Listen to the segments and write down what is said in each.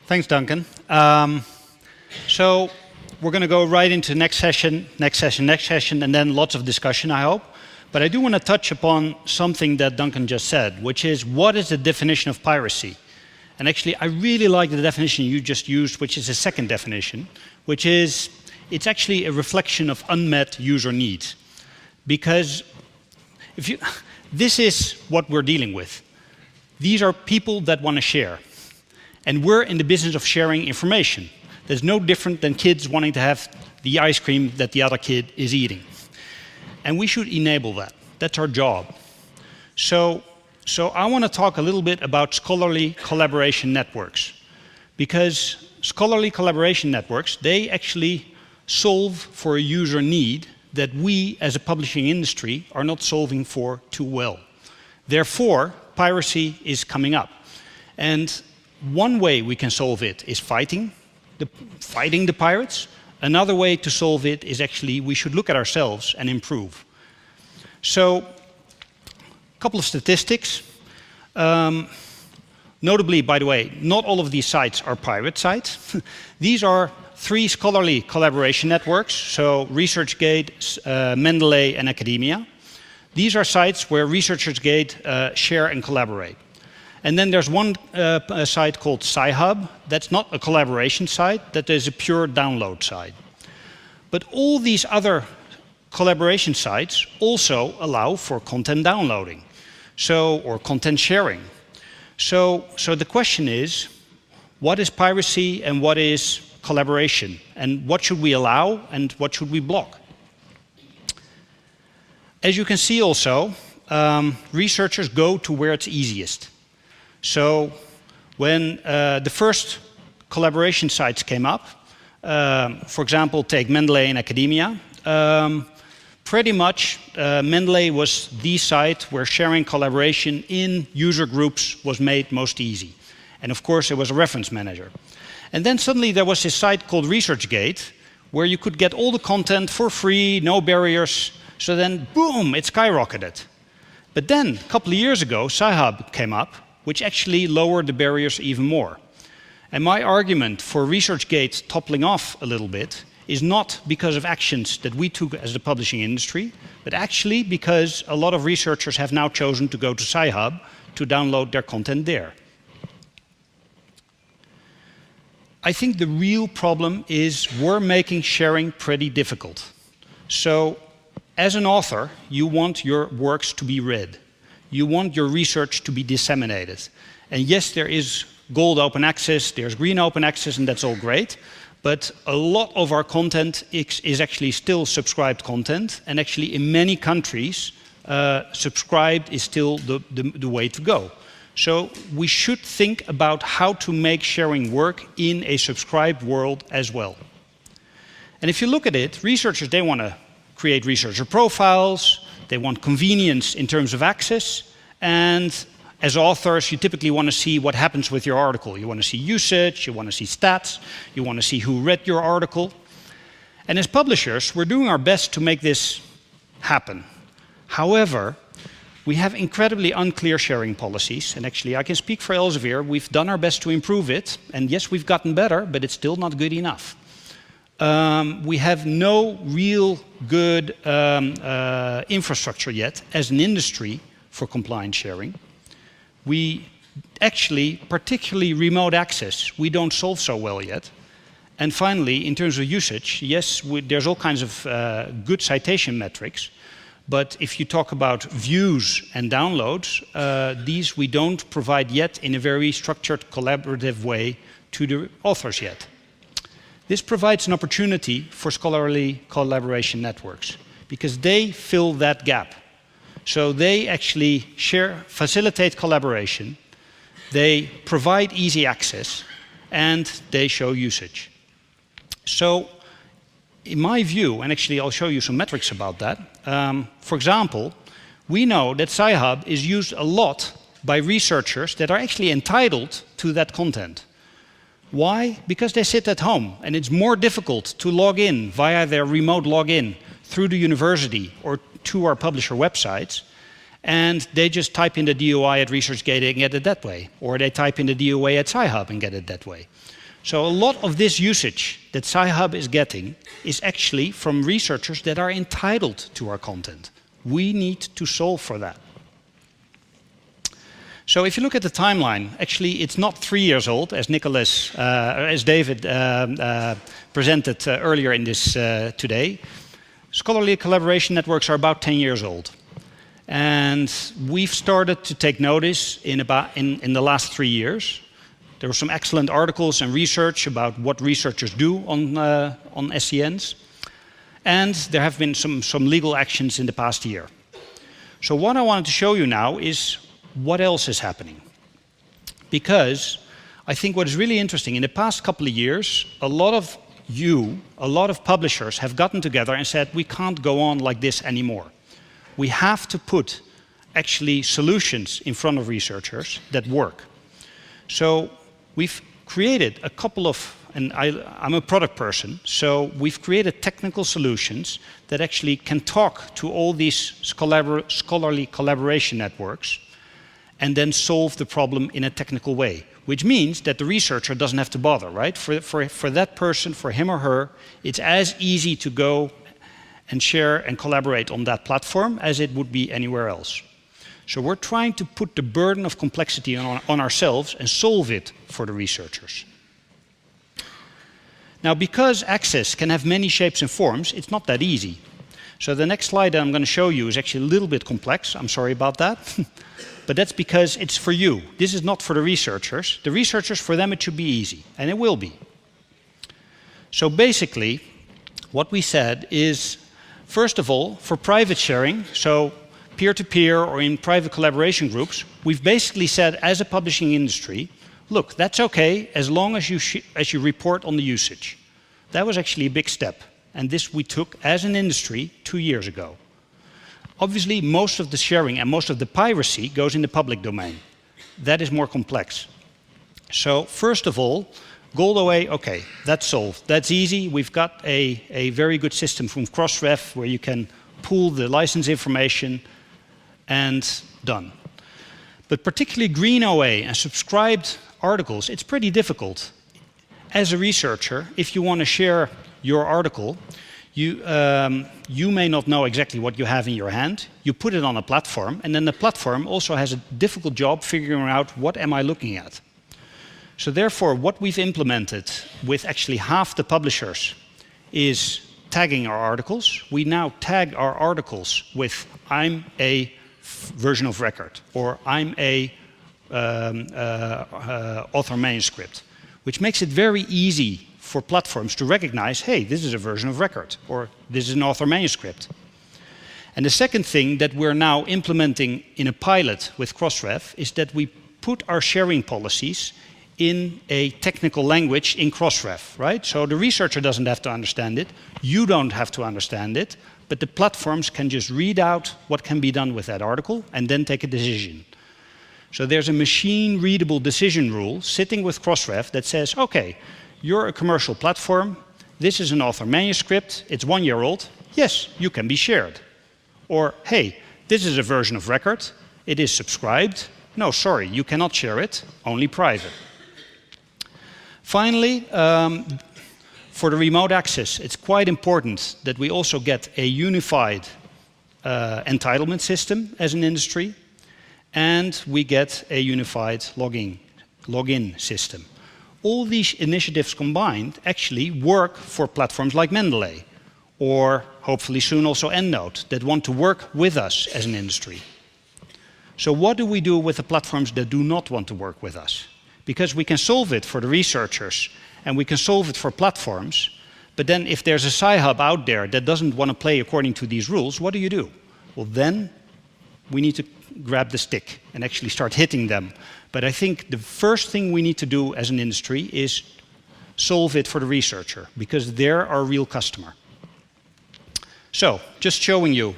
Thanks, Duncan. So we're going to go right into next session, and then lots of discussion, I hope. But I do want to touch upon something that Duncan just said, which is what is the definition of piracy? And actually, I really like the definition you just used, which is a second definition, which is it's actually a reflection of unmet user needs. Because this is what we're dealing with. These are people that want to share. And we're in the business of sharing information. There's no different than kids wanting to have the ice cream that the other kid is eating. And we should enable that. That's our job. So I want to talk a little bit about scholarly collaboration networks. Because scholarly collaboration networks, they actually solve for a user need that we as a publishing industry are not solving for too well. Therefore, piracy is coming up. And one way we can solve it is fighting the pirates. Another way to solve it is actually we should look at ourselves and improve. So, a couple of statistics. Notably, by the way, not all of these sites are pirate sites. These are 3 scholarly collaboration networks, so ResearchGate, Mendeley, and Academia. These are sites where ResearchersGate share and collaborate. And then there's one site called Sci-Hub. That's not a collaboration site, that is a pure download site. But all these other collaboration sites also allow for content downloading, or content sharing. So the question is, what is piracy and what is collaboration? And what should we allow and what should we block? As you can see also, researchers go to where it's easiest. So when the first collaboration sites came up, for example, take Mendeley and Academia, pretty much Mendeley was the site where sharing collaboration in user groups was made most easy. And of course, it was a reference manager. And then suddenly there was this site called ResearchGate, where you could get all the content for free, no barriers. So then, boom, it skyrocketed. But then, a couple of years ago, Sci-Hub came up, which actually lowered the barriers even more. And my argument for ResearchGate toppling off a little bit is not because of actions that we took as the publishing industry, but actually because a lot of researchers have now chosen to go to Sci-Hub to download their content there. I think the real problem is we're making sharing pretty difficult. So, as an author, you want your works to be read. You want your research to be disseminated. And yes, there is gold open access, there's green open access, and that's all great. But a lot of our content is actually still subscribed content. And actually, in many countries, subscribed is still the way to go. So we should think about how to make sharing work in a subscribed world as well. And if you look at it, researchers, they want to create researcher profiles, they want convenience in terms of access, and as authors, you typically want to see what happens with your article. You want to see usage, you want to see stats, you want to see who read your article. And as publishers, we're doing our best to make this happen. However, we have incredibly unclear sharing policies, and actually I can speak for Elsevier, we've done our best to improve it, and yes, we've gotten better, but it's still not good enough. We have no real good infrastructure yet as an industry for compliant sharing. We actually, particularly remote access, we don't solve so well yet. And finally, in terms of usage, yes, there's all kinds of good citation metrics, but if you talk about views and downloads, these we don't provide yet in a very structured, collaborative way to the authors yet. This provides an opportunity for scholarly collaboration networks because they fill that gap. So they actually facilitate collaboration, they provide easy access, and they show usage. So in my view, and actually I'll show you some metrics about that, for example, we know that Sci-Hub is used a lot by researchers that are actually entitled to that content. Why? Because they sit at home and it's more difficult to log in via their remote login through the university or to our publisher websites. and they just type in the DOI at ResearchGate and get it that way. Or they type in the DOI at Sci-Hub and get it that way. So a lot of this usage that Sci-Hub is getting is actually from researchers that are entitled to our content. We need to solve for that. So if you look at the timeline, actually it's not 3 years old, as as David presented earlier in this today. Scholarly collaboration networks are about 10 years old. And we've started to take notice in the last 3 years. There were some excellent articles and research about what researchers do on SCNs. And there have been some legal actions in the past year. So what I wanted to show you now is what else is happening. Because I think what is really interesting, in the past couple of years, a lot of publishers have gotten together and said, we can't go on like this anymore. We have to put actually solutions in front of researchers that work. So we've created a couple of, and I'm a product person, so we've created technical solutions that actually can talk to all these scholarly collaboration networks and then solve the problem in a technical way, which means that the researcher doesn't have to bother, right? For that person, for him or her, it's as easy to go and share and collaborate on that platform as it would be anywhere else. So we're trying to put the burden of complexity on ourselves and solve it for the researchers. Now, because access can have many shapes and forms, it's not that easy. So the next slide that I'm going to show you is actually a little bit complex. I'm sorry about that. But that's because it's for you. This is not for the researchers. The researchers, for them, it should be easy, and it will be. So basically, what we said is, first of all, for private sharing, so peer-to-peer or in private collaboration groups, we've basically said, as a publishing industry, look, that's okay as long as you report on the usage. That was actually a big step, and this we took as an industry 2 years ago. Obviously, most of the sharing and most of the piracy goes in the public domain. That is more complex. So first of all, GoldOA, okay, that's solved. That's easy. We've got a very good system from Crossref where you can pool the license information and done. But particularly GreenOA and subscribed articles, it's pretty difficult. As a researcher, if you want to share your article, you may not know exactly what you have in your hand. You put it on a platform, and then the platform also has a difficult job figuring out what am I looking at. So therefore, what we've implemented with actually half the publishers is tagging our articles. We now tag our articles with I'm a version of record, or I'm a author manuscript, which makes it very easy for platforms to recognize, hey, this is a version of record, or this is an author manuscript. And the second thing that we're now implementing in a pilot with Crossref is that we put our sharing policies in a technical language in Crossref, right? So the researcher doesn't have to understand it, you don't have to understand it, but the platforms can just read out what can be done with that article and then take a decision. So there's a machine-readable decision rule sitting with Crossref that says, okay, you're a commercial platform, this is an author manuscript, it's 1 year old, yes, you can be shared. Or, hey, this is a version of record, it is subscribed, no, sorry, you cannot share it, only private. Finally, for the remote access, it's quite important that we also get a unified entitlement system as an industry, and we get a unified login system. All these initiatives combined actually work for platforms like Mendeley, or hopefully soon also EndNote, that want to work with us as an industry. So what do we do with the platforms that do not want to work with us? Because we can solve it for the researchers and we can solve it for platforms, but then if there's a Sci-Hub out there that doesn't want to play according to these rules, what do? Well, then we need to grab the stick and actually start hitting them. But I think the first thing we need to do as an industry is solve it for the researcher, because they're our real customer. So, just showing you,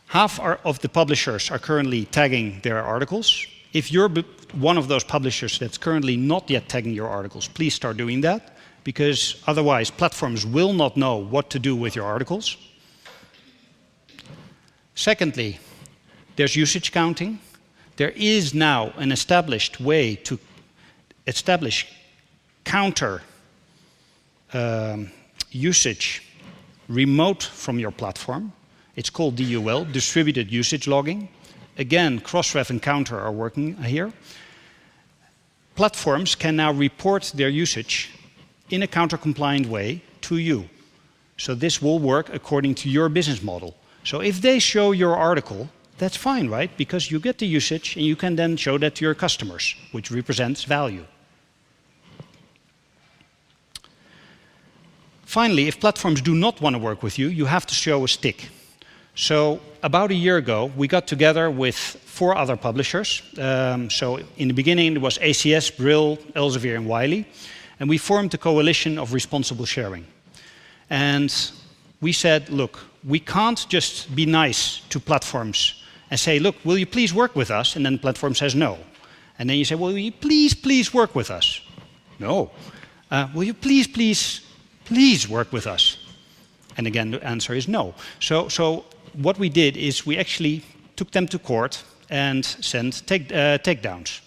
half of the publishers are currently tagging their articles. If you're one of those publishers that's currently not yet tagging your articles, please start doing that, because otherwise platforms will not know what to do with your articles. Secondly, There's usage counting. There is now an established way to establish counter usage remote from your platform. It's called DUL, Distributed Usage Logging. Again, Crossref and Counter are working here. Platforms can now report their usage in a counter-compliant way to you. So this will work according to your business model. So if they show your article, that's fine, right? Because you get the usage and you can then show that to your customers, which represents value. Finally, if platforms do not want to work with you, you have to show a stick. So about a year ago, we got together with 4 other publishers. So in the beginning, it was ACS, Brill, Elsevier, and Wiley. And we formed a coalition of responsible sharing. And we said, look, we can't just be nice to platforms and say, look, will you please work with us? And then the platform says no. And then you say, will you please work with us? No. Will you please work with us? And again, the answer is no. So what we did is we actually took them to court and sent takedowns.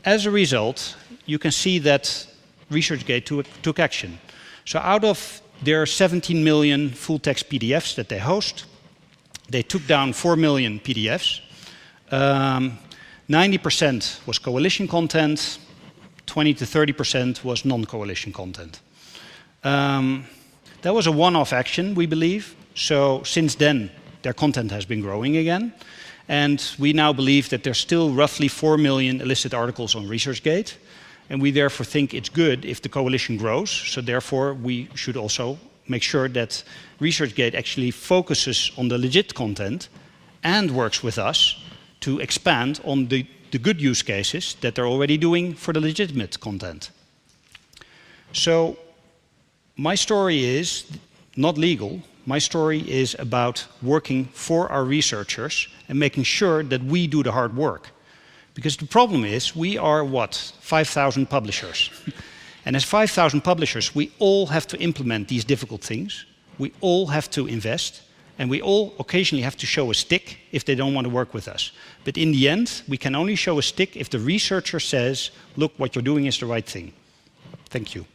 As a result, you can see that ResearchGate took action. So out of their 17 million full-text PDFs that they host, they took down 4 million PDFs. 90% was coalition content, 20 to 30% was non-coalition content. That was a one-off action, we believe. So since then, their content has been growing again. And we now believe that there's still roughly 4 million illicit articles on ResearchGate. And we therefore think it's good if the coalition grows. So therefore, we should also make sure that ResearchGate actually focuses on the legit content and works with us to expand on the good use cases that they're already doing for the legitimate content. So my story is not legal. My story is about working for our researchers and making sure that we do the hard work. Because the problem is, we are, 5,000 publishers. And as 5,000 publishers, we all have to implement these difficult things. We all have to invest. And we all occasionally have to show a stick if they don't want to work with us. But in the end, we can only show a stick if the researcher says, look, what you're doing is the right thing. Thank you.